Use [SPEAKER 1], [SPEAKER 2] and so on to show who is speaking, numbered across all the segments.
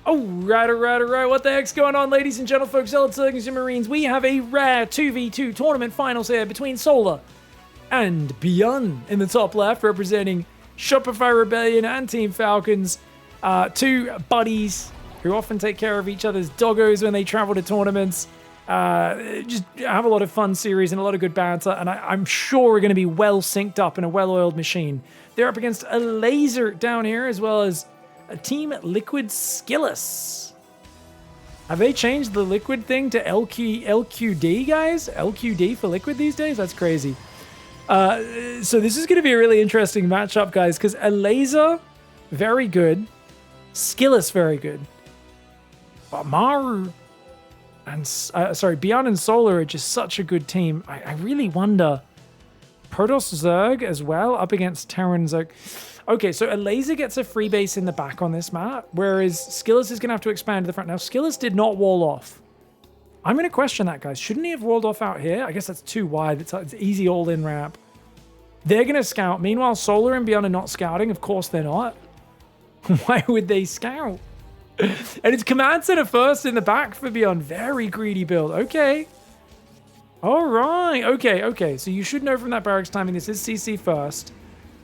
[SPEAKER 1] Alright. What the heck's going on, ladies and gentlemen, folks, Elazer and Marines? We have a rare 2v2 tournament finals here between Solar and ByuN in the top left, representing Shopify Rebellion and Team Falcons. Two buddies who often take care of each other's doggos when they travel to tournaments. Just have a lot of fun series and a lot of good banter, and I'm sure we're going to be well synced up in a well-oiled machine. They're up against Elazer down here, as well as a Team SKillous. Have they changed the liquid thing to LQD, guys? LQD for liquid these days? That's crazy. So this is going to be a really interesting matchup, guys, because Elazer, very good. SKillous, very good. But Maru and, ByuN and Solar are just such a good team. I really wonder. Protoss Zerg as well, up against Terran Zerg. Okay, so Elazer gets a free base in the back on this map, whereas SKillous is going to have to expand to the front. Now, SKillous did not wall off. I'm going to question that, guys. Shouldn't he have walled off out here? I guess that's too wide. It's an easy all-in ramp. They're going to scout. Meanwhile, Solar and ByuN are not scouting. Of course they're not. Why would they scout? And it's command center first in the back for ByuN. Very greedy build. Okay. All right. Okay. So you should know from that barracks timing, this is CC first.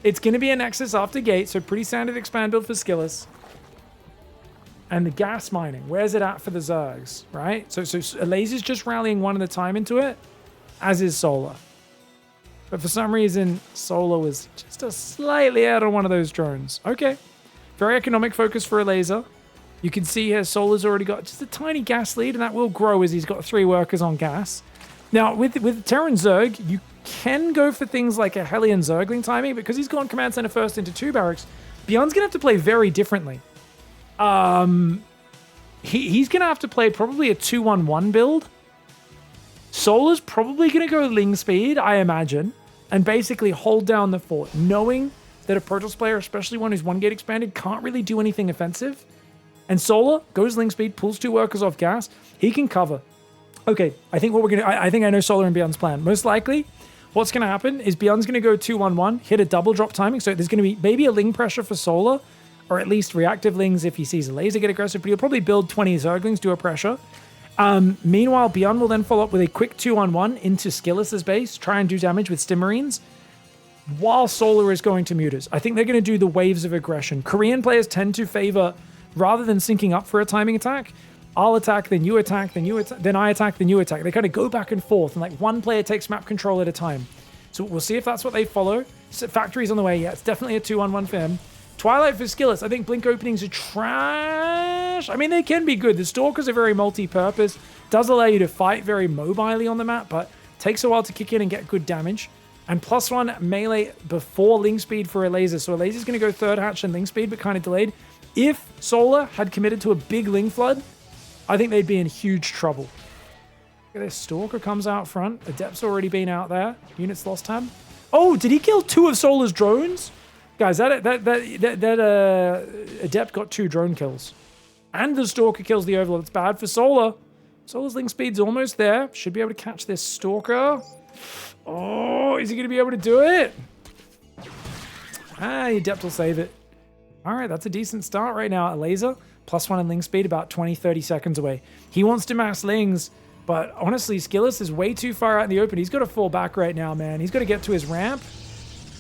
[SPEAKER 1] It's going to be a Nexus after gate, so pretty standard expand build for SKillous. And the gas mining, where's it at for the Zergs, right? So Elazer's just rallying one at a time into it, as is Solar. But for some reason, Solar was just a slightly out on one of those drones. Okay. Very economic focus for Elazer. You can see here Solar's already got just a tiny gas lead, and that will grow as he's got 3 workers on gas. Now, with Terran Zerg, you can go for things like a Hellion Zergling timing, because he's gone command center first into 2 barracks. ByuN's going to have to play very differently. He's going to have to play probably a 2-1-1 build. Solar's probably going to go Ling speed, I imagine, and basically hold down the fort, knowing that a Protoss player, especially one who's 1-gate expanded, can't really do anything offensive. And Solar goes Ling speed, pulls 2 workers off gas. He can cover. Okay, I think what we're going to... I think I know Solar and ByuN's plan. Most likely, what's going to happen is ByuN's going to go 2-1-1, hit a double drop timing. So there's going to be maybe a Ling pressure for Solar, or at least reactive Lings if he sees Elazer get aggressive, but he'll probably build 20 Zerglings, do a pressure. Meanwhile, ByuN will then follow up with a quick 2-on-1 into Skillous's base, try and do damage with Stim Marines, while Solar is going to Mutas. I think they're going to do the waves of aggression. Korean players tend to favor, rather than syncing up for a timing attack, I'll attack, then you attack, then I attack, then you attack. They kind of go back and forth, and like one player takes map control at a time. So we'll see if that's what they follow. So Factory's on the way. Yeah, it's definitely a 2-on-1 for him. Twilight for SKillous. I think Blink openings are trash. I mean, they can be good. The Stalkers are very multi-purpose. Does allow you to fight very mobilely on the map, but takes a while to kick in and get good damage. And +1 melee before Ling speed for Elazer. So Elazer's going to go 3rd hatch and Ling speed, but kind of delayed. If Solar had committed to a big Ling flood, I think they'd be in huge trouble. Look at this. Stalker comes out front. Adept's already been out there. Units lost tab. Oh, did he kill 2 of Solar's drones? Guys, that Adept got 2 drone kills. And the Stalker kills the Overlord. It's bad for Solar. Solar's Ling speed's almost there. Should be able to catch this Stalker. Oh, is he going to be able to do it? The Adept will save it. All right, that's a decent start right now. Elazer, +1 in Ling speed, about 20-30 seconds away. He wants to mass Lings, but honestly, SKillous is way too far out in the open. He's got to fall back right now, man. He's got to get to his ramp.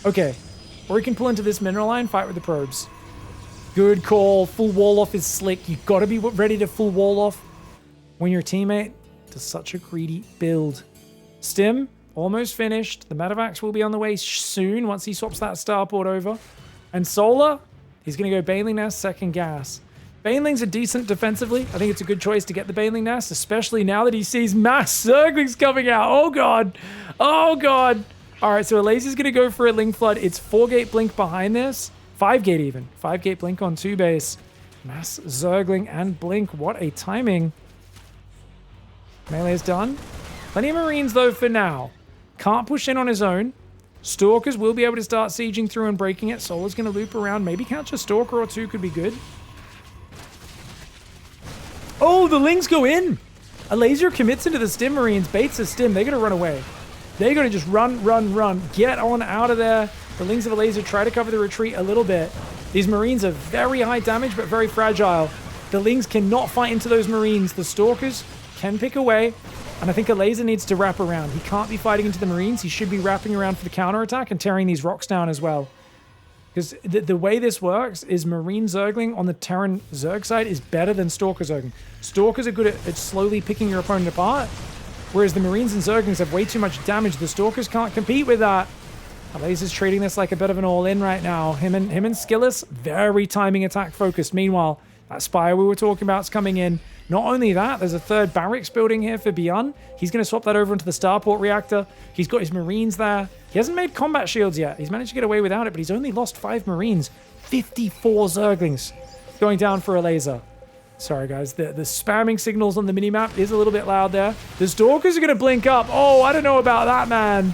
[SPEAKER 1] Okay. Or he can pull into this mineral line, fight with the probes. Good call. Full wall off is slick. You got to be ready to full wall off when your teammate does such a greedy build. Stim, almost finished. The Medivacs will be on the way soon once he swaps that starport over. And Solar, he's going to go Baneling Nest, 2nd gas. Banelings are decent defensively. I think it's a good choice to get the Baneling Nest, especially now that he sees mass Zerglings coming out. Oh, God. Oh, God. All right, so Elazer's going to go for a Ling Flood. It's 4-gate Blink behind this. 5-gate even. 5-gate Blink on 2 base. Mass Zergling and Blink. What a timing. Melee's done. Plenty of Marines, though, for now. Can't push in on his own. Stalkers will be able to start sieging through and breaking it. Solar's going to loop around. Maybe catch a Stalker or 2 could be good. Oh, the Lings go in. Elazer commits into the Stim Marines. Baits a Stim. They're going to run away. They're going to just run. Get on out of there. The Lings of Elazer try to cover the retreat a little bit. These Marines are very high damage, but very fragile. The Lings cannot fight into those Marines. The Stalkers can pick away. And I think Elazer needs to wrap around. He can't be fighting into the Marines. He should be wrapping around for the counterattack and tearing these rocks down as well. Because the way this works is Marine Zergling on the Terran Zerg side is better than Stalker Zergling. Stalkers are good at slowly picking your opponent apart, whereas the Marines and Zerglings have way too much damage. The Stalkers can't compete with that. Elazer's treating this like a bit of an all-in right now. Him and SKillous, very timing attack focused. Meanwhile, that Spire we were talking about is coming in. Not only that, there's a third barracks building here for ByuN. He's going to swap that over into the Starport reactor. He's got his Marines there. He hasn't made combat shields yet. He's managed to get away without it, but he's only lost 5 Marines. 54 Zerglings going down for Elazer. Sorry, guys. The spamming signals on the minimap is a little bit loud there. The Stalkers are going to blink up. Oh, I don't know about that, man.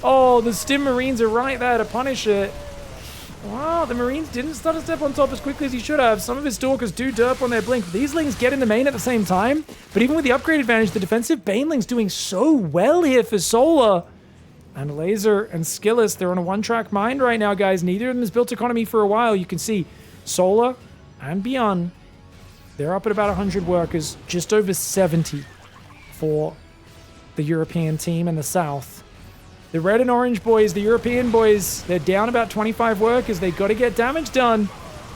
[SPEAKER 1] Oh, the Stim Marines are right there to punish it. Wow, the Marines didn't start to step on top as quickly as he should have. Some of his Stalkers do derp on their blink. These Lings get in the main at the same time. But even with the upgrade advantage, the defensive Banelings doing so well here for Solar. And Elazer and SKillous, they're on a one-track mind right now, guys. Neither of them has built economy for a while. You can see Solar and ByuN, they're up at about 100 workers, just over 70 for the European team in the south. The red and orange boys, the European boys, they're down about 25 workers. They got to get damage done.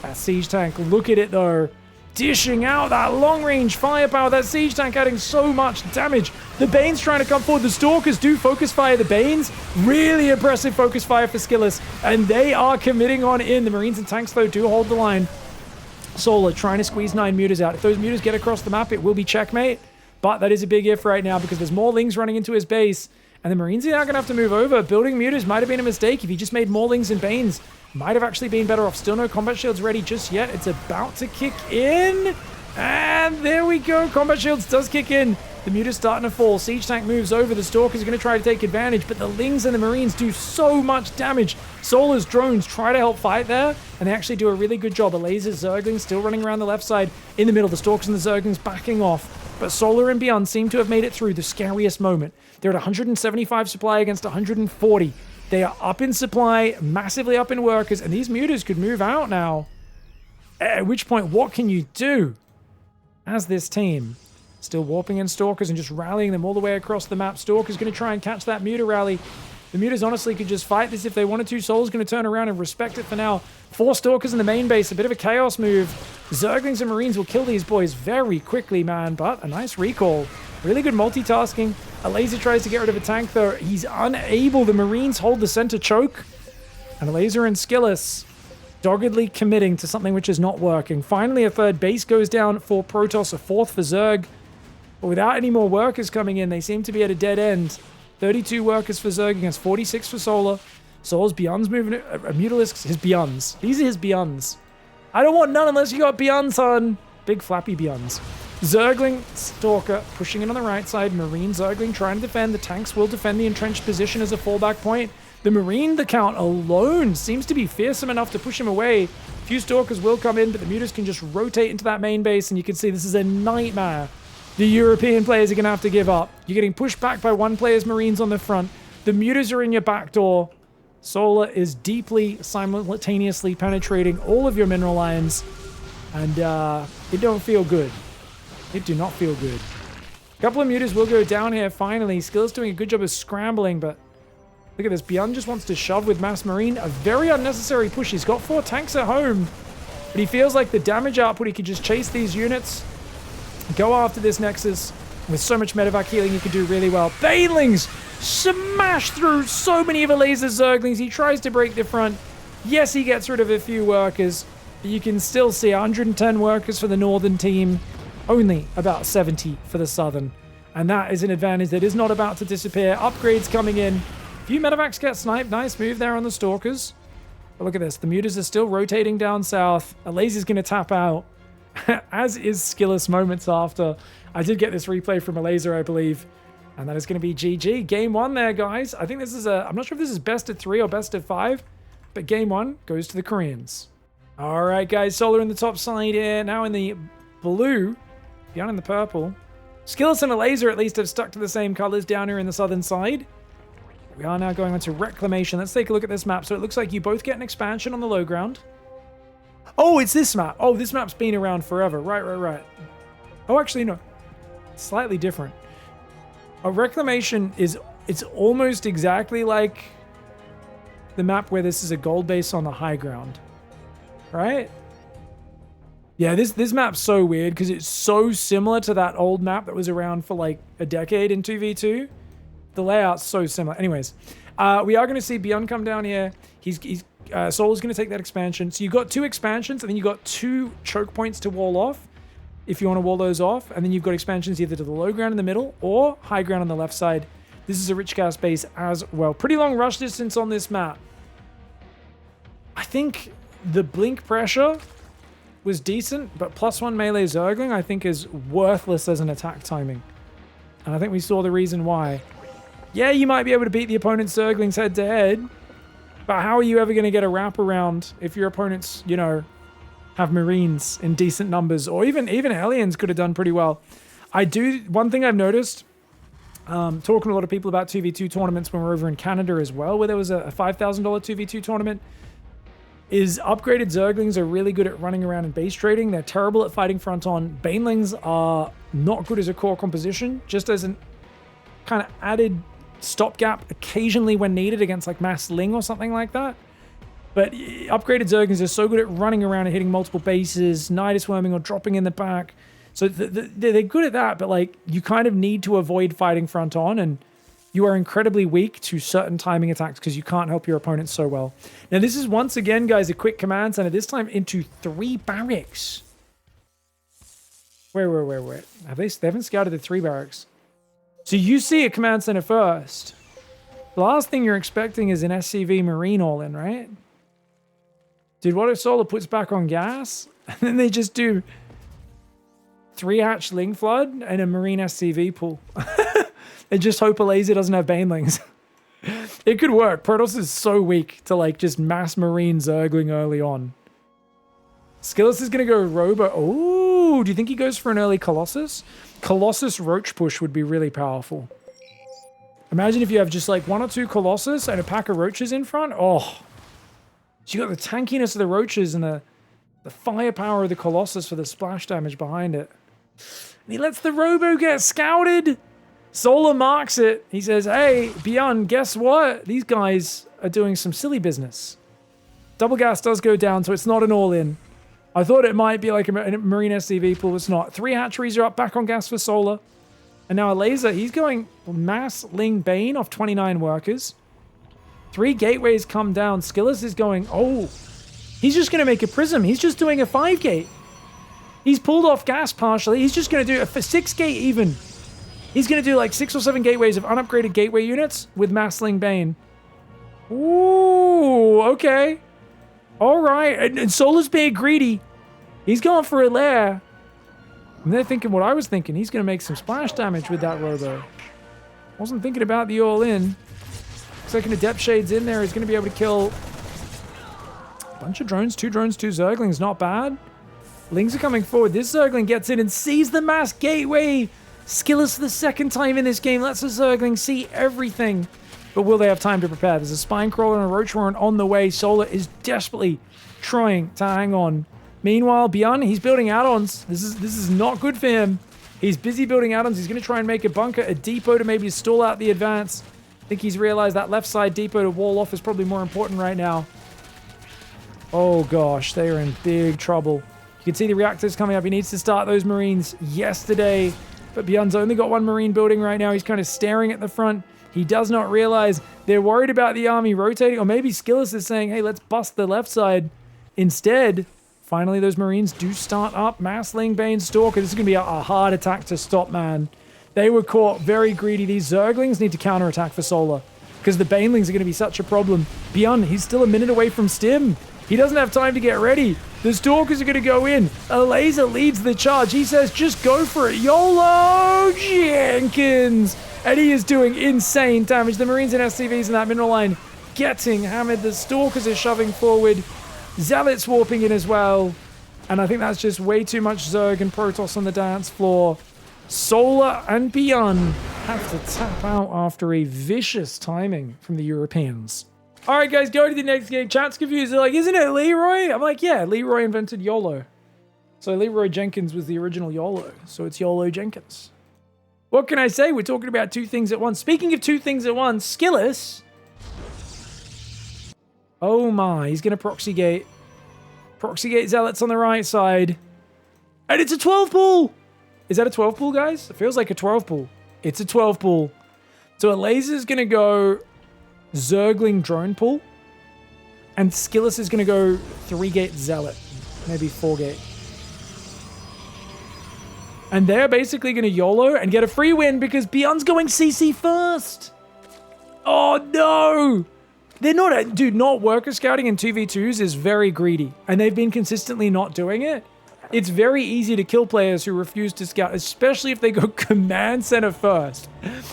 [SPEAKER 1] That siege tank, look at it though. Dishing out that long-range firepower. That siege tank adding so much damage. The Banes trying to come forward. The Stalkers do focus fire the Banes. Really impressive focus fire for SKillous. And they are committing on in. The Marines and tanks, though, do hold the line. Solar trying to squeeze 9 mutas out. If those mutas get across the map, it will be checkmate. But that is a big if right now because there's more Lings running into his base. And the Marines are now going to have to move over. Building mutas might have been a mistake. If he just made more Lings and Banes, might have actually been better off. Still no combat shields ready just yet. It's about to kick in. And there we go. Combat shields does kick in. The muta's starting to fall. Siege tank moves over. The Stalkers are going to try to take advantage, but the Lings and the Marines do so much damage. Solar's drones try to help fight there, and they actually do a really good job. Elazer's Zerglings still running around the left side. In the middle, the Stalkers and the Zerglings backing off. But Solar and ByuN seem to have made it through the scariest moment. They're at 175 supply against 140. They are up in supply, massively up in workers, and these mutas could move out now. At which point, what can you do as this team? Still warping in Stalkers and just rallying them all the way across the map. Stalker's going to try and catch that muta rally. The mutas honestly could just fight this if they wanted to. Solar's going to turn around and respect it for now. 4 Stalkers in the main base, a bit of a chaos move. Zerglings and Marines will kill these boys very quickly, man, but a nice recall. Really good multitasking. Elazer tries to get rid of a tank, though. He's unable. The Marines hold the center choke. And Elazer and SKillous doggedly committing to something which is not working. Finally, a third base goes down for Protoss, a fourth for Zerg. But without any more workers coming in, they seem to be at a dead end. 32 workers for Zerg against 46 for Solar. Solar's ByuN's moving it. Mutalisk's his ByuN's. These are his ByuN's. I don't want none unless you got ByuN, son. Big flappy ByuN's. Zergling, Stalker pushing in on the right side. Marine, Zergling trying to defend. The tanks will defend the entrenched position as a fallback point. The Marine, the count alone seems to be fearsome enough to push him away. A few Stalkers will come in, but the mutas can just rotate into that main base, and you can see this is a nightmare. The European players are going to have to give up. You're getting pushed back by one player's Marines on the front. The mutas are in your back door. Solar is deeply, simultaneously penetrating all of your mineral lines. And it don't feel good. It do not feel good. A couple of mutas will go down here finally. SKillous doing a good job of scrambling, but look at this. ByuN just wants to shove with Mass Marine. A very unnecessary push. He's got 4 tanks at home, but he feels like the damage output, he could just chase these units, go after this Nexus. With so much medevac healing, he could do really well. Banelings smash through so many of Elazer's Zerglings. He tries to break the front. Yes, he gets rid of a few workers, but you can still see 110 workers for the northern team, only about 70 for the southern. And that is an advantage that is not about to disappear. Upgrades coming in. A few medevacs get sniped. Nice move there on the Stalkers. But look at this. The mutas are still rotating down south. Elazer's going to tap out, as is SKillous moments after. I did get this replay from Elazer, I believe. And that is going to be GG. Game 1 there, guys. I think this is I'm not sure if this is best of 3 or best of 5. But game 1 goes to the Koreans. All right, guys. Solar in the top side here. Now in the blue. ByuN in the purple. SKillous and Elazer at least have stuck to the same colors down here in the southern side. We are now going on to Reclamation. Let's take a look at this map. So it looks like you both get an expansion on the low ground. Oh, it's this map. Oh, this map's been around forever. Right. Oh, actually, no. Slightly different. A Reclamation is... It's almost exactly like the map where this is a gold base on the high ground. Right? Yeah, this map's so weird because it's so similar to that old map that was around for like a decade in 2v2. The layout's so similar. Anyways, we are going to see ByuN come down here. Solar's going to take that expansion. So you've got 2 expansions, and then you've got 2 choke points to wall off if you want to wall those off. And then you've got expansions either to the low ground in the middle or high ground on the left side. This is a rich gas base as well. Pretty long rush distance on this map. I think the blink pressure was decent, but +1 melee Zergling I think is worthless as an attack timing. And I think we saw the reason why. Yeah, you might be able to beat the opponent's Zerglings head to head, but how are you ever going to get a wraparound if your opponents, you know, have Marines in decent numbers, or even Aliens could have done pretty well. One thing I've noticed, talking to a lot of people about 2v2 tournaments when we're over in Canada as well, where there was a $5,000 2v2 tournament, is upgraded Zerglings are really good at running around and base trading. They're terrible at fighting front on. Banelings are not good as a core composition, just as an kind of added stopgap occasionally when needed against like Mass Ling or something like that. But upgraded Zerglings are so good at running around and hitting multiple bases, Nidus worming or dropping in the back. So they're good at that, but like you kind of need to avoid fighting front on, and you are incredibly weak to certain timing attacks because you can't help your opponents so well. Now this is once again, guys, a quick command center, this time into 3 barracks. Wait. They haven't scouted the 3 barracks. So you see a command center first. The last thing you're expecting is an SCV Marine all-in, right? Dude, what if Solar puts back on gas? And then they just do 3-hatch Ling Flood and a Marine SCV pool. And just hope Elazer doesn't have Banelings. It could work. Protoss is so weak to like just mass Marine Zergling early on. SKillous is going to go Robo. Oh, do you think he goes for an early Colossus? Colossus Roach Push would be really powerful. Imagine if you have just like 1 or 2 Colossus and a pack of Roaches in front. Oh, so you got the tankiness of the Roaches and the firepower of the Colossus for the splash damage behind it. And he lets the Robo get scouted. Solar marks it. He says, hey, ByuN, guess what? These guys are doing some silly business. Double gas does go down, so it's not an all-in. I thought it might be like a Marine SCV pool. It's not. 3 hatcheries are up, back on gas for Solar. And now Elazer, he's going Mass Ling Bane off 29 workers. 3 gateways come down. SKillous is going, oh, he's just going to make a Prism. He's just doing a 5-gate. He's pulled off gas partially. He's just going to do a 6-gate even. He's going to do like 6 or 7 gateways of unupgraded gateway units with Mass Ling Bane. Ooh, okay. All right. And Solar's being greedy. He's going for a lair. And they're thinking what I was thinking. He's going to make some splash damage with that Robo. Wasn't thinking about the all-in. Second Adept Shade's in there. He's going to be able to kill a bunch of drones. 2 drones, 2 Zerglings. Not bad. Lings are coming forward. This Zergling gets in and sees the mass gateway. SKillous for the 2nd time in this game lets the Zergling see everything. But will they have time to prepare? There's a Spine Crawler and a Roach Warrant on the way. Solar is desperately trying to hang on. Meanwhile, ByuN, he's building add-ons. This is not good for him. He's busy building add-ons. He's going to try and make a bunker, a depot to maybe stall out the advance. I think he's realized that left side depot to wall off is probably more important right now. Oh gosh, they are in big trouble. You can see the reactors coming up. He needs to start those Marines yesterday. But ByuN's only got 1 Marine building right now. He's kind of staring at the front. He does not realize they're worried about the army rotating. Or maybe SKillous is saying, hey, let's bust the left side. Instead, finally, those Marines do start up. Mass Ling Bane Stalker. This is going to be a hard attack to stop, man. They were caught very greedy. These Zerglings need to counterattack for Solar, because the Banelings are going to be such a problem. ByuN, he's still a minute away from Stim. He doesn't have time to get ready. The Stalkers are going to go in. Elazer leads the charge. He says, just go for it. YOLO Jenkins! And he is doing insane damage. The Marines and SCVs in that mineral line getting hammered. The Stalkers are shoving forward. Zealots warping in as well. And I think that's just way too much Zerg and Protoss on the dance floor. Solar and ByuN have to tap out after a vicious timing from the Europeans. All right, guys, go to the next game. Chat's confused. They're like, isn't it Leroy? I'm like, yeah, Leroy invented YOLO. So Leroy Jenkins was the original YOLO. So it's YOLO Jenkins. What can I say? We're talking about two things at once. Speaking of two things at once, SKillous. Oh my, he's going to proxy gate. Proxy gate Zealots on the right side. And it's a 12 pool. Is that a 12 pool, guys? It feels like a 12 pool. It's a 12 pool. So Elazer's going to go Zergling drone pool. And SKillous is going to go 3-gate Zealot. Maybe 4-gate. And they're basically going to YOLO and get a free win because ByuN's going CC first. Oh, no. They're not... Dude, not worker scouting in 2v2s is very greedy. And they've been consistently not doing it. It's very easy to kill players who refuse to scout, especially if they go command center first.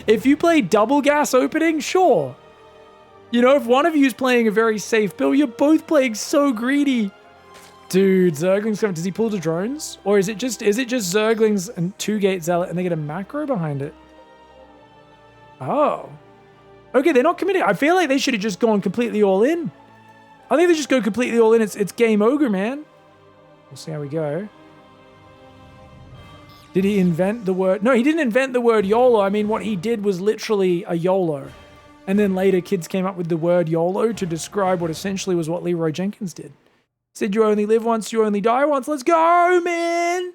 [SPEAKER 1] If you play double gas opening, sure. You know, if one of you is playing a very safe build, you're both playing so greedy. Dude, Zerglings coming. Does he pull the drones? Or is it just Zerglings and 2-gate Zealot and they get a macro behind it? Oh. Okay, they're not committing. I feel like they should have just gone completely all in. I think they just go completely all in. It's game ogre, man. We'll see how we go. Did he invent the word? No, he didn't invent the word YOLO. I mean, what he did was literally a YOLO. And then later, kids came up with the word YOLO to describe what essentially was what Leroy Jenkins did. Said you only live once, you only die once. Let's go, man!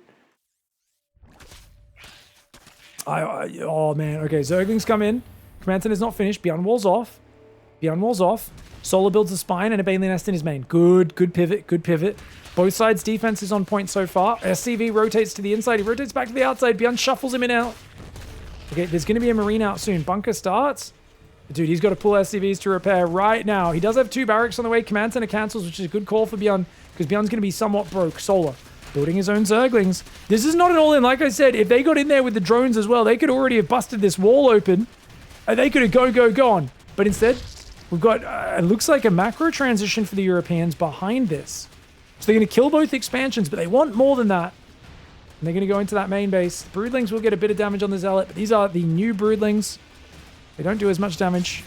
[SPEAKER 1] Oh, man. Okay, Zerglings come in. Command Center's not finished. ByuN walls off. ByuN walls off. Solar builds a spine and a Bailey Nest in his main. Good pivot, good pivot. Both sides' defense is on point so far. SCV rotates to the inside. He rotates back to the outside. ByuN shuffles him in out. Okay, there's going to be a Marine out soon. Bunker starts. Dude, he's got to pull SCVs to repair right now. He does have 2 barracks on the way. Command Center cancels, which is a good call for ByuN because ByuN's going to be somewhat broke. Solar building his own Zerglings. This is not an all-in. Like I said, if they got in there with the drones as well, they could already have busted this wall open. And they could have gone. But instead, we've got, it looks like a macro transition for the Europeans behind this. So they're going to kill both expansions, but they want more than that. And they're going to go into that main base. Broodlings will get a bit of damage on the Zealot, but these are the new Broodlings. They don't do as much damage.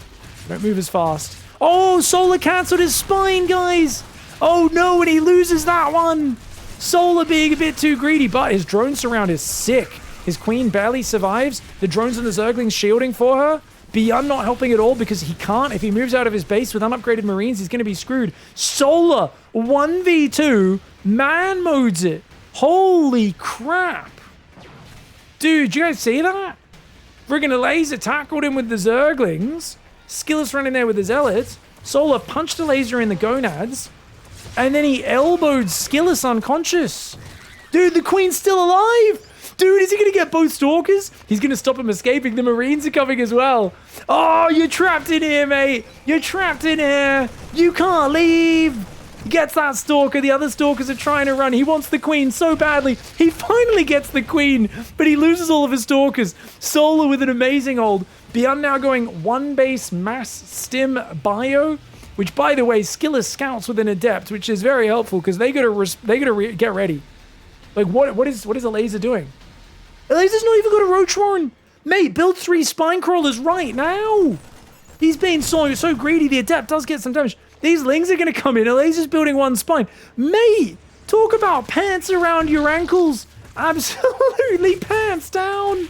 [SPEAKER 1] They don't move as fast. Oh, Solar cancelled his spine, guys! Oh no, and he loses that one! Solar being a bit too greedy, but his drone surround is sick. His queen barely survives. The drones and the Zerglings shielding for her. ByuN not helping at all because he can't. If he moves out of his base with unupgraded Marines, he's going to be screwed. Solar 1v2 man modes it. Holy crap. Dude, you guys see that? Friggin' Elazer tackled him with the Zerglings. SKillous running there with the Zealots. Solar punched Elazer in the gonads. And then he elbowed SKillous unconscious. Dude, the queen's still alive. Dude, is he going to get both Stalkers? He's going to stop him escaping. The Marines are coming as well. Oh, you're trapped in here, mate. You're trapped in here. You can't leave. He gets that Stalker. The other Stalkers are trying to run. He wants the Queen so badly. He finally gets the Queen, but he loses all of his Stalkers. Solar with an amazing hold. ByuN now going 1 base mass stim bio, which, by the way, SKillous scouts with an Adept, which is very helpful because they got to get ready. Like, what is Elazer doing? Elazer's not even got a Roach Warren. Mate, build 3 spine crawlers right now. He's being so greedy. The Adept does get some damage. These Lings are going to come in. Elazer's building 1 spine. Mate, talk about pants around your ankles. Absolutely pants down.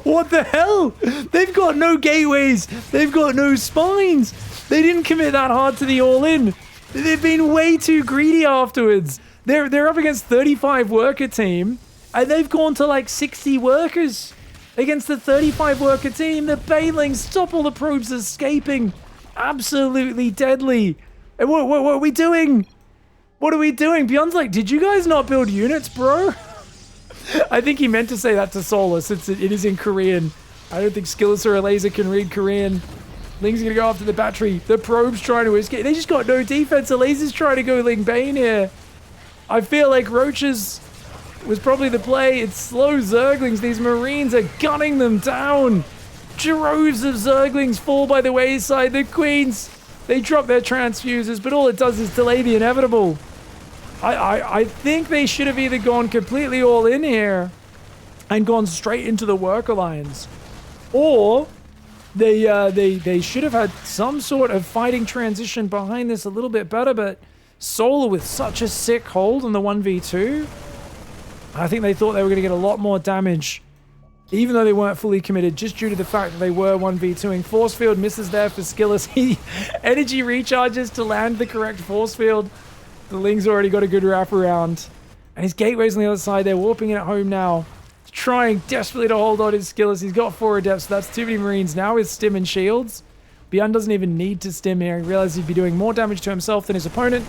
[SPEAKER 1] What the hell? They've got no gateways. They've got no spines. They didn't commit that hard to the all-in. They've been way too greedy afterwards. They're up against 35 worker team. And they've gone to like 60 workers against the 35 worker team. The Banelings stop all the probes escaping. Absolutely deadly. And what are we doing? What are we doing? ByuN's like, did you guys not build units, bro? I think he meant to say that to Solar since it is in Korean. I don't think SKillous or Elazer can read Korean. Ling's gonna go after the battery. The probe's trying to escape. They just got no defense. Elazer's trying to go Ling Bane here. I feel like Roaches was probably the play. It's slow Zerglings. These Marines are gunning them down. Droves of Zerglings fall by the wayside. The Queens, they drop their transfuses, but all it does is delay the inevitable. I think they should have either gone completely all in here and gone straight into the worker lines, or They should have had some sort of fighting transition behind this a little bit better, but Solar with such a sick hold on the 1v2. I think they thought they were going to get a lot more damage, even though they weren't fully committed, just due to the fact that they were 1v2ing. Force field misses there for SKillous. He energy recharges to land the correct force field. The Ling's already got a good wraparound. And his gateway's on the other side. They're warping it at home now. Trying desperately to hold on his SKillous. He's got 4 adepts, so that's too many Marines. Now with stim and shields. ByuN doesn't even need to stim here. He realizes he'd be doing more damage to himself than his opponent.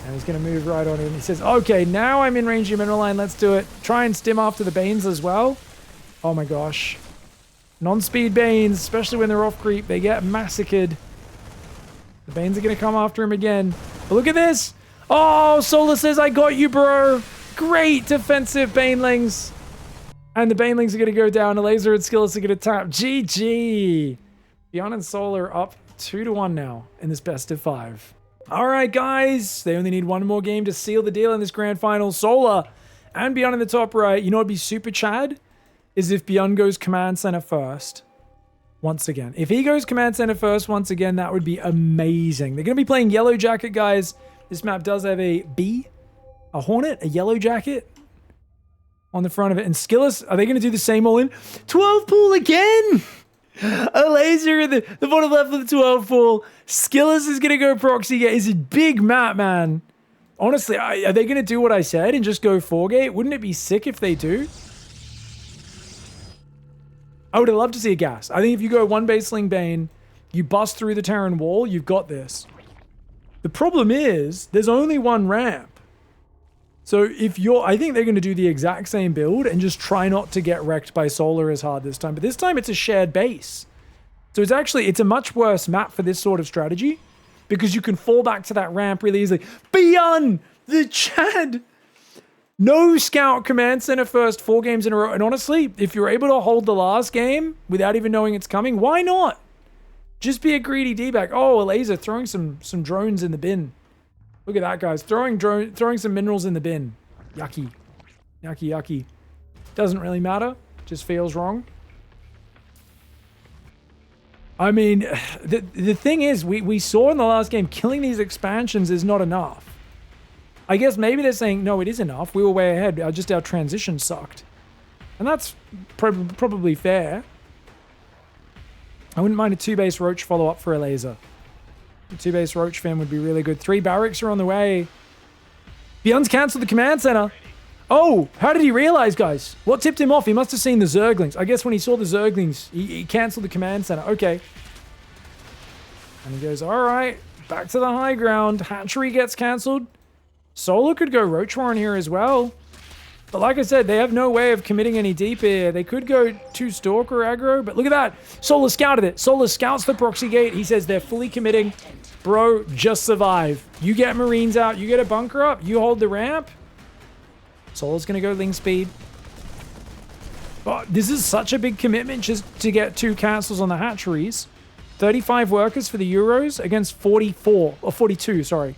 [SPEAKER 1] And he's going to move right on in. He says, okay, now I'm in range of your mineral line. Let's do it. Try and stim after the Banes as well. Oh my gosh. Non-speed Banes, especially when they're off creep, they get massacred. The Banes are going to come after him again. But look at this. Oh, Solar says, I got you, bro. Great defensive Banelings. And the Banelings are going to go down. Elazer and SKillous are going to tap. GG. ByuN and Solar up 2-1 now in this best of 5. All right, guys. They only need one more game to seal the deal in this grand final. Solar and ByuN in the top right. You know what would be super Chad? Is if ByuN goes command center first. Once again. If he goes command center first once again, that would be amazing. They're going to be playing Yellow Jacket, guys. This map does have a bee, a hornet, a yellow jacket on the front of it. And SKillous, are they going to do the same all in? 12 pool again! A laser in the bottom left of the 12 pool. SKillous is going to go proxy gate. It's a big map, man. Honestly, are they going to do what I said and just go 4 gate? Wouldn't it be sick if they do? I would have loved to see a gas. I think if you go 1 baseling Bane, you bust through the Terran wall, you've got this. The problem is, there's only 1 ramp. So if you're, I think they're going to do the exact same build and just try not to get wrecked by Solar as hard this time. But this time it's a shared base. So it's a much worse map for this sort of strategy because you can fall back to that ramp really easily. ByuN, the Chad. No scout command center first 4 games in a row. And honestly, if you're able to hold the last game without even knowing it's coming, why not? Just be a greedy D-back. Oh, Elazer throwing some drones in the bin. Look at that, guys. Throwing some minerals in the bin. Yucky. Yucky, yucky. Doesn't really matter. Just feels wrong. I mean, the thing is, we saw in the last game, killing these expansions is not enough. I guess maybe they're saying, no, it is enough. We were way ahead. Just our transition sucked. And that's probably fair. I wouldn't mind a 2-base Roach follow-up for Elazer. The 2-base Roach fan would be really good. 3 barracks are on the way. ByuN's cancelled the command center. Oh, how did he realize, guys? What tipped him off? He must have seen the Zerglings. I guess when he saw the Zerglings, he cancelled the command center. Okay. And he goes, all right, back to the high ground. Hatchery gets cancelled. Solar could go Roach Warren here as well. But like I said, they have no way of committing any deep here. They could go 2 Stalker aggro, but look at that. Solar scouted it. Solar scouts the proxy gate. He says they're fully committing. Bro, just survive. You get Marines out. You get a bunker up. You hold the ramp. Solar's going to go Ling speed. But this is such a big commitment just to get 2 cancels on the hatcheries. 35 workers for the Euros against 44, or 42, sorry,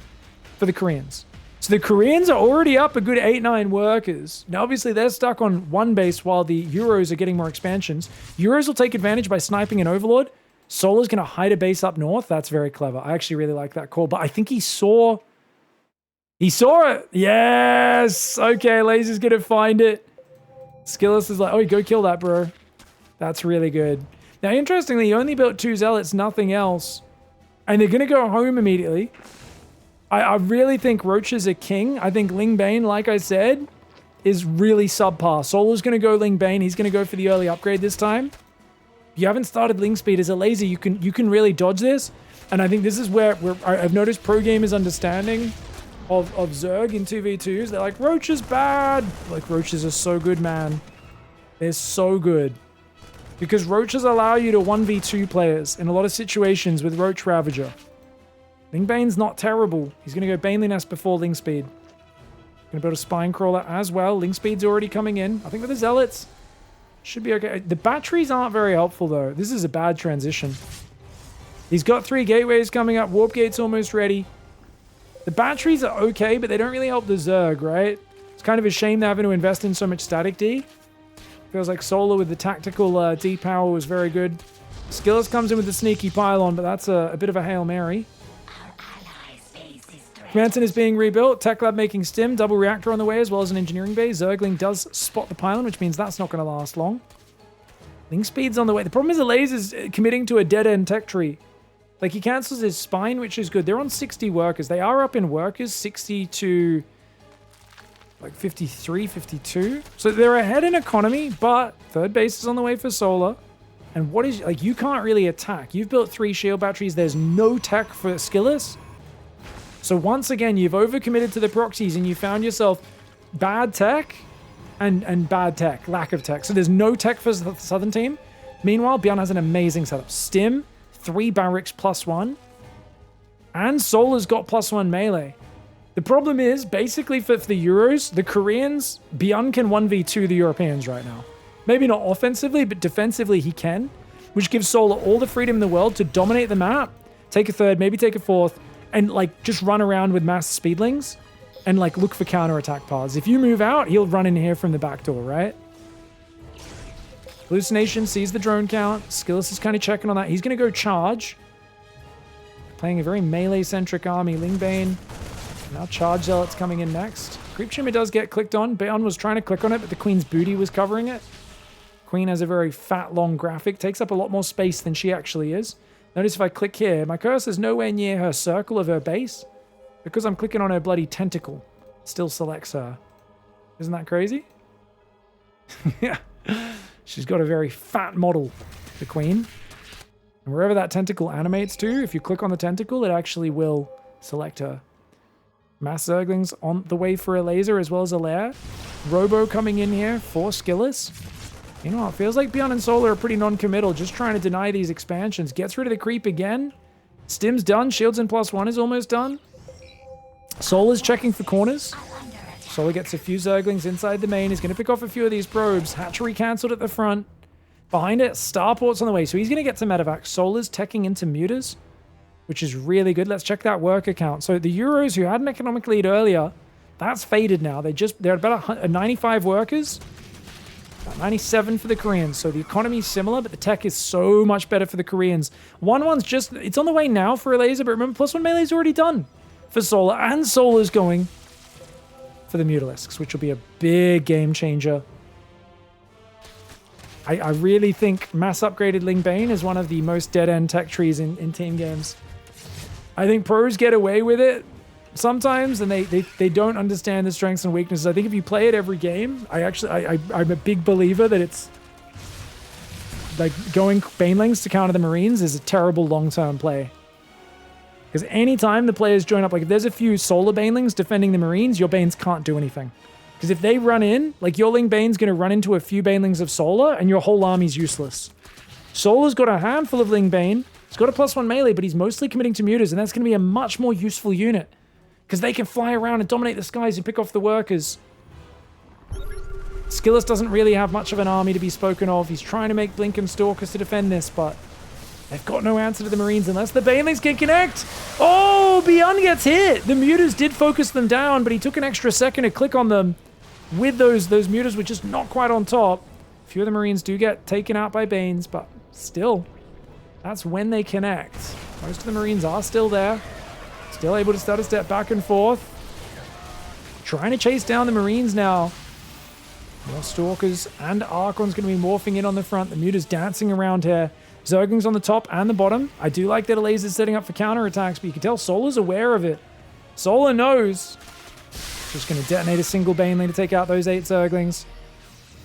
[SPEAKER 1] for the Koreans. So the Koreans are already up a good 8-9 workers. Now, obviously, they're stuck on 1 base while the Euros are getting more expansions. Euros will take advantage by sniping an Overlord. Solar's going to hide a base up north. That's very clever. I actually really like that call. But I think he saw it. Yes. Okay, Laser's going to find it. SKillous is like, oh, go kill that, bro. That's really good. Now, interestingly, he only built 2 Zealots, nothing else. And they're going to go home immediately. I really think Roach is a king. I think Ling Bane, like I said, is really subpar. Solar's going to go Ling Bane. He's going to go for the early upgrade this time. If you haven't started Ling Speed as a laser, you can really dodge this. And I think this is where I've noticed pro gamers understanding of Zerg in 2v2s. They're like, Roach is bad. Like, Roaches are so good, man. They're so good. Because Roaches allow you to 1v2 players in a lot of situations with Roach Ravager. Ling Bane's not terrible. He's going to go Banely Nest before Ling Speed. Going to build a Spine Crawler as well. Ling Speed's already coming in. I think with the Zealots, should be okay. The batteries aren't very helpful, though. This is a bad transition. He's got 3 gateways coming up. Warp Gate's almost ready. The batteries are okay, but they don't really help the Zerg, right? It's kind of a shame they're having to invest in so much static D. Feels like Solar with the tactical D power was very good. SKillous comes in with the sneaky pylon, but that's a bit of a Hail Mary. Manton is being rebuilt. Tech Lab making stim. Double reactor on the way, as well as an engineering bay. Zergling does spot the pylon, which means that's not going to last long. Link speed's on the way. The problem is Elazer's committing to a dead-end tech tree. Like, he cancels his spine, which is good. They're on 60 workers. They are up in workers, 60 to, like, 53, 52. So they're ahead in economy, but third base is on the way for Solar. And what is, like, you can't really attack. You've built 3 shield batteries. There's no tech for SKillous. So once again, you've overcommitted to the proxies and you found yourself bad tech and bad tech, lack of tech. So there's no tech for the Southern team. Meanwhile, ByuN has an amazing setup. Stim, 3 barracks +1, and Solar's got +1 melee. The problem is, basically for the Euros, the Koreans, ByuN can 1v2 the Europeans right now. Maybe not offensively, but defensively he can, which gives Solar all the freedom in the world to dominate the map, take a third, maybe take a fourth, and, like, just run around with mass speedlings and, like, look for counterattack paths. If you move out, he'll run in here from the back door, right? Hallucination sees the drone count. SKillous is kind of checking on that. He's going to go charge. Playing a very melee-centric army. Lingbane. Now Charge Zealot's coming in next. Creep Shimmer does get clicked on. ByuN was trying to click on it, but the Queen's booty was covering it. Queen has a very fat, long graphic. Takes up a lot more space than she actually is. Notice if I click here, my cursor's nowhere near her circle of her base. Because I'm clicking on her bloody tentacle. It still selects her. Isn't that crazy? Yeah. She's got a very fat model, the Queen. And wherever that tentacle animates to, if you click on the tentacle, it actually will select her. Mass Zerglings on the way for a laser as well as a lair. Robo coming in here for SKillous. You know, it feels like ByuN and Solar are pretty non-committal, just trying to deny these expansions. Gets rid of the creep again. Stim's done. Shields in +1 is almost done. Solar's checking for corners. Solar gets a few Zerglings inside the main. He's going to pick off a few of these probes. Hatchery cancelled at the front. Behind it, Starport's on the way, so he's going to get some medevac. Solar's teching into mutas, which is really good. Let's check that worker count. So the Euros, who had an economic lead earlier, that's faded now. They're about 95 workers. 97 for the Koreans, so the economy's similar, but the tech is so much better for the Koreans. 1-1's just, it's on the way now for Elazer, but remember, +1 melee's already done for Solar, and Solar's going for the Mutalisks, which will be a big game changer. I really think mass upgraded Lingbane is one of the most dead-end tech trees in team games. I think pros get away with it sometimes, and they don't understand the strengths and weaknesses. I think if you play it every game, I'm a big believer that it's like going Banelings to counter the Marines is a terrible long-term play. Because anytime the players join up, like if there's a few Solar Banelings defending the Marines, your Banes can't do anything. Because if they run in, like your Ling Bane's going to run into a few Banelings of Solar, and your whole army's useless. Solar's got a handful of Ling Bane. He's got a +1 melee, but he's mostly committing to mutas, and that's going to be a much more useful unit. Because they can fly around and dominate the skies and pick off the workers. SKillous doesn't really have much of an army to be spoken of. He's trying to make Blink and Stalkers to defend this, but they've got no answer to the Marines unless the Banelings can connect. Oh, ByuN gets hit. The mutas did focus them down, but he took an extra second to click on them with those mutas, which is not quite on top. A few of the Marines do get taken out by Banes, but still, that's when they connect. Most of the Marines are still there. Still able to start a step back and forth. Trying to chase down the Marines now. More Stalkers and Archon's going to be morphing in on the front. The Muta's dancing around here. Zerglings on the top and the bottom. I do like that Elazer's setting up for counterattacks, but you can tell Solar's aware of it. Solar knows. Just going to detonate a single Baneling to take out those 8 Zerglings.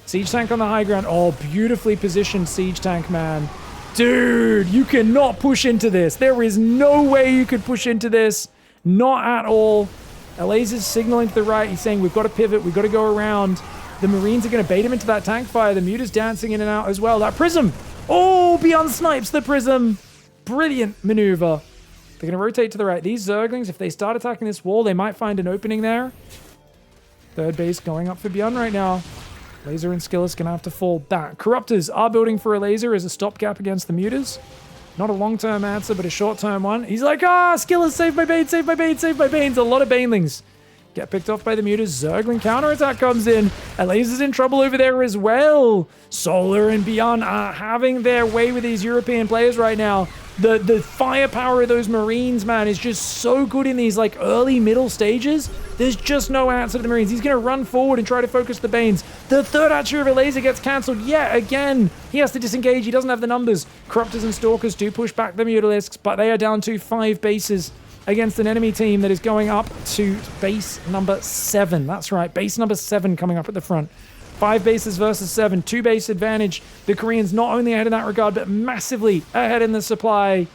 [SPEAKER 1] Siege tank on the high ground. Oh, beautifully positioned siege tank, man. Dude, you cannot push into this. There is no way you could push into this. Not at all. Elazer's signaling to the right. He's saying, we've got to pivot. We've got to go around. The Marines are going to bait him into that tank fire. The Muta's dancing in and out as well. That Prism. Oh, ByuN snipes the Prism. Brilliant maneuver. They're going to rotate to the right. These Zerglings, if they start attacking this wall, they might find an opening there. Third base going up for ByuN right now. Elazer and SKillous going to have to fall back. Corruptors are building for Elazer as a stopgap against the Mutas. Not a long-term answer, but a short-term one. He's like, SKillous, save my Bane, save my Bane, save my Banes. A lot of Banelings get picked off by the mutas. Zergling counterattack comes in. Elazer's in trouble over there as well. Solar and ByuN are having their way with these European players right now. The firepower of those Marines, man, is just so good in these like early middle stages. There's just no answer to the Marines. He's going to run forward and try to focus the Banes. The third archer of Elazer gets cancelled yet again. He has to disengage. He doesn't have the numbers. Corruptors and Stalkers do push back the Mutalisks, but they are down to 5 bases against an enemy team that is going up to base number 7. That's right, base number 7 coming up at the front. 5 bases versus 7, 2 base advantage. The Koreans not only ahead in that regard, but massively ahead in the supply.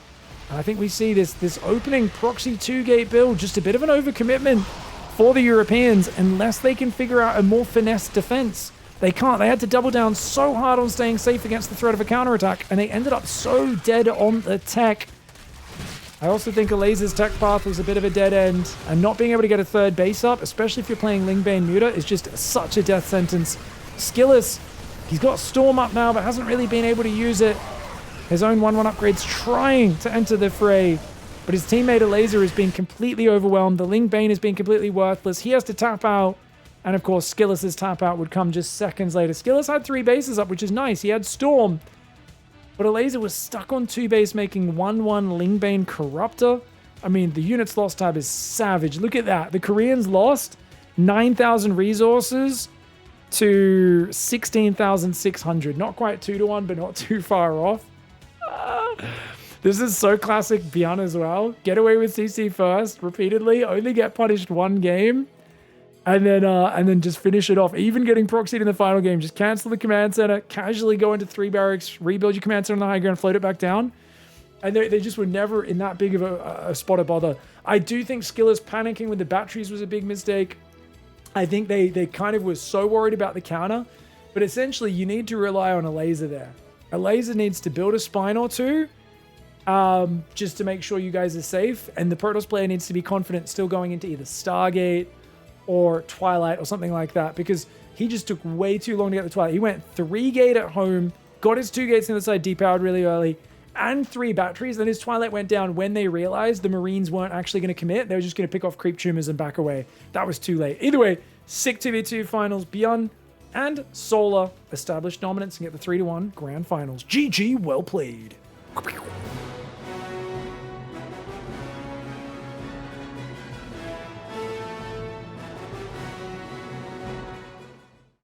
[SPEAKER 1] And I think we see this opening proxy 2-gate build, just a bit of an overcommitment for the Europeans, unless they can figure out a more finesse defense. They can't. They had to double down so hard on staying safe against the threat of a counterattack, and they ended up so dead on the tech. I also think Elazer's tech path was a bit of a dead end, and not being able to get a third base up, especially if you're playing Lingbane Muta, is just such a death sentence. SKillous, he's got Storm up now, but hasn't really been able to use it. His own 1-1 upgrade's trying to enter the fray, but his teammate Elazer has been completely overwhelmed. The Lingbane has been completely worthless. He has to tap out, and of course, Skillous's tap out would come just seconds later. Skillous had 3 bases up, which is nice. He had Storm, but Elazer was stuck on 2 base, making 1-1 Lingbane Corruptor. I mean, the unit's loss tab is savage. Look at that. The Koreans lost 9,000 resources to 16,600. Not quite 2-1, but not too far off. This is so classic ByuN as well. Get away with CC first, repeatedly, only get punished 1 game, and then just finish it off. Even getting proxied in the final game, just cancel the command center, casually go into 3 barracks, rebuild your command center on the high ground, float it back down. And they just were never in that big of a spot of bother. I do think Skillous panicking with the batteries was a big mistake. I think they kind of were so worried about the counter, but essentially you need to rely on Elazer there. Elazer needs to build a spine or 2, just to make sure you guys are safe, and the Protoss player needs to be confident still going into either Stargate or Twilight or something like that, because he just took way too long to get the Twilight. He went 3 gate at home, got his 2 gates on the side depowered really early, and 3 batteries. Then his Twilight went down when they realized the Marines weren't actually going to commit. They were just going to pick off creep tumors and back away. That was too late. Either way, sick 2v2 finals. ByuN and Solar established dominance and get the 3-1 grand finals. GG, well played.